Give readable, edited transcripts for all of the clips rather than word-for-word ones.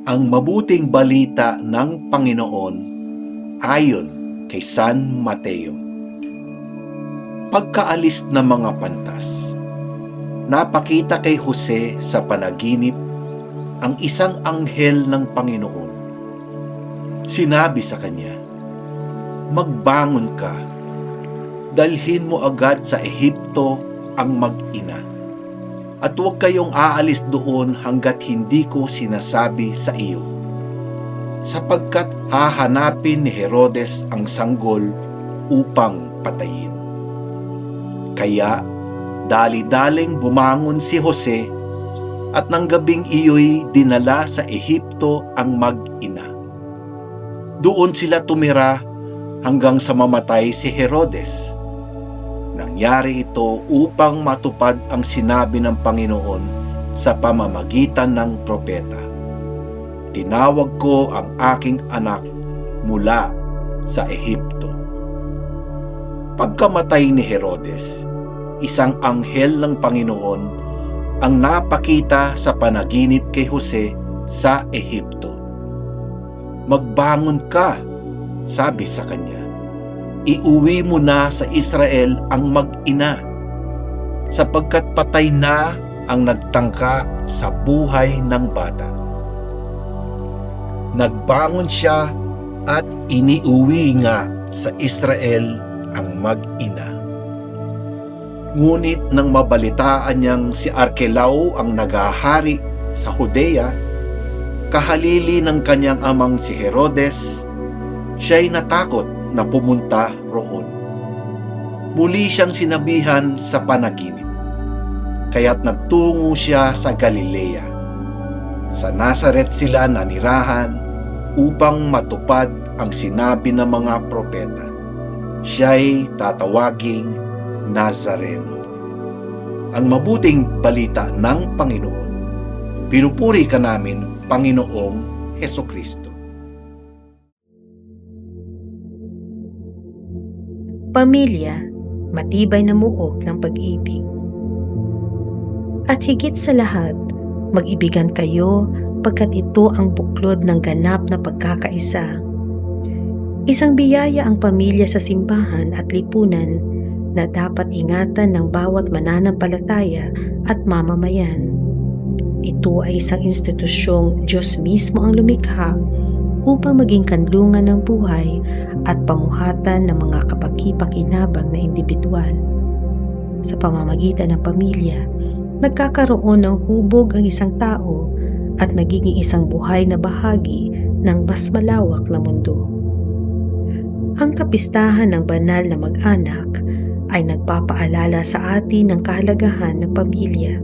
Ang mabuting balita ng Panginoon ayon kay San Mateo. Pagkaalis ng mga pantas, napakita kay Jose sa panaginip ang isang anghel ng Panginoon. Sinabi sa kanya, "Magbangon ka, dalhin mo agad sa Ehipto ang mag-ina, at huwag kayong aalis doon hanggat hindi ko sinasabi sa iyo, sapagkat hahanapin ni Herodes ang sanggol upang patayin." Kaya dali-daling bumangon si Jose at nang gabing iyo'y dinala sa Ehipto ang mag-ina. Doon sila tumira hanggang sa mamatay si Herodes. Nangyari ito upang matupad ang sinabi ng Panginoon sa pamamagitan ng propeta. "Tinawag ko ang aking anak mula sa Ehipto." Pagkamatay ni Herodes, isang anghel ng Panginoon ang napakita sa panaginip kay Jose sa Ehipto. "Magbangon ka," sabi sa kanya. "Iuwi mo na sa Israel ang mag-ina, sapagkat patay na ang nagtangka sa buhay ng bata." Nagbangon siya at iniuwi nga sa Israel ang mag-ina. Ngunit nang mabalitaan niyang si Arkelao ang nagahari sa Judea, kahalili ng kanyang amang si Herodes, siya'y natakot na pumunta roon. Muli siyang sinabihan sa panaginip, kaya't nagtungo siya sa Galilea. Sa Nazaret sila nanirahan upang matupad ang sinabi ng mga propeta, siya'y tatawaging Nazareno. Ang mabuting balita ng Panginoon. Pinupuri ka namin, Panginoong Hesukristo. Pamilya, matibay na muog ng pag-ibig. At higit sa lahat, mag-ibigan kayo pagkat ito ang buklod ng ganap na pagkakaisa. Isang biyaya ang pamilya sa simbahan at lipunan na dapat ingatan ng bawat mananampalataya at mamamayan. Ito ay isang institusyong Diyos mismo ang lumikha upang maging kanlungan ng buhay at pamuhatan ng mga kapaki-pakinabang na individual. Sa pamamagitan ng pamilya, nagkakaroon ng hubog ang isang tao at nagiging isang buhay na bahagi ng mas malawak na mundo. Ang kapistahan ng banal na mag-anak ay nagpapaalala sa atin ng kahalagahan ng pamilya.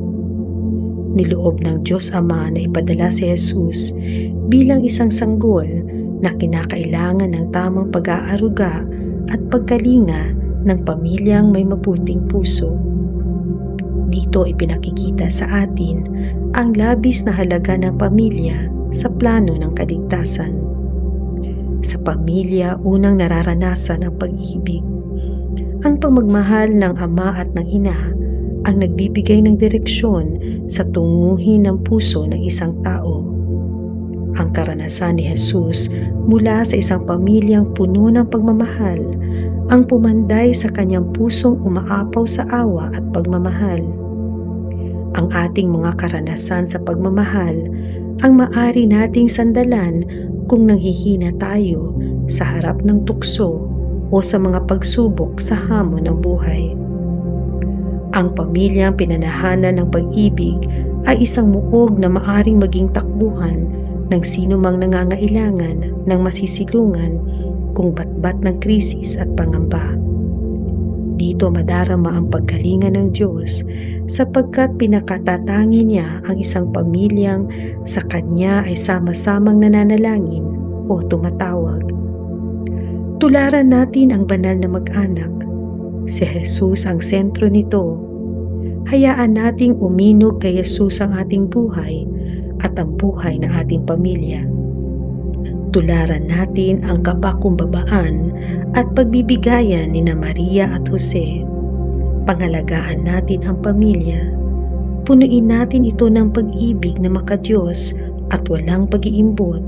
Niloob ng Diyos Ama na ipadala si Jesus bilang isang sanggol na kinakailangan ng tamang pag-aaruga at pagkalinga ng pamilyang may mabuting puso. Dito ipinakikita sa atin ang labis na halaga ng pamilya sa plano ng kaligtasan. Sa pamilya, unang nararanasan ang pag-ibig. Ang pagmamahal ng ama at ng ina ang nagbibigay ng direksyon sa tunguhin ng puso ng isang tao. Ang karanasan ni Jesus mula sa isang pamilyang puno ng pagmamahal ang pumanday sa kanyang pusong umaapaw sa awa at pagmamahal. Ang ating mga karanasan sa pagmamahal ang maari nating sandalan kung nanghihina tayo sa harap ng tukso o sa mga pagsubok sa hamon ng buhay. Ang pamilyang pinanahanan ng pag-ibig ay isang muog na maaring maging takbuhan ng sino mang nangangailangan ng masisilungan kung batbat ng krisis at pangamba. Dito madarama ang pagkalinga ng Diyos sapagkat pinakatatangi niya ang isang pamilyang sa Kanya ay sama-samang nananalangin o tumatawag. Tularan natin ang banal na mag-anak. Si Jesus ang sentro nito. Hayaan nating uminog kay Jesus ang ating buhay at ang buhay ng ating pamilya. Tularan natin ang kapakumbabaan at pagbibigayan ni Maria at Jose. Pangalagaan natin ang pamilya. Punuin natin ito ng pag-ibig na makadiyos at walang pag-iimbot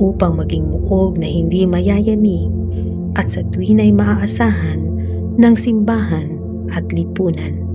upang maging muog na hindi mayayanig at sa tuwin ay maaasahan ng simbahan at lipunan.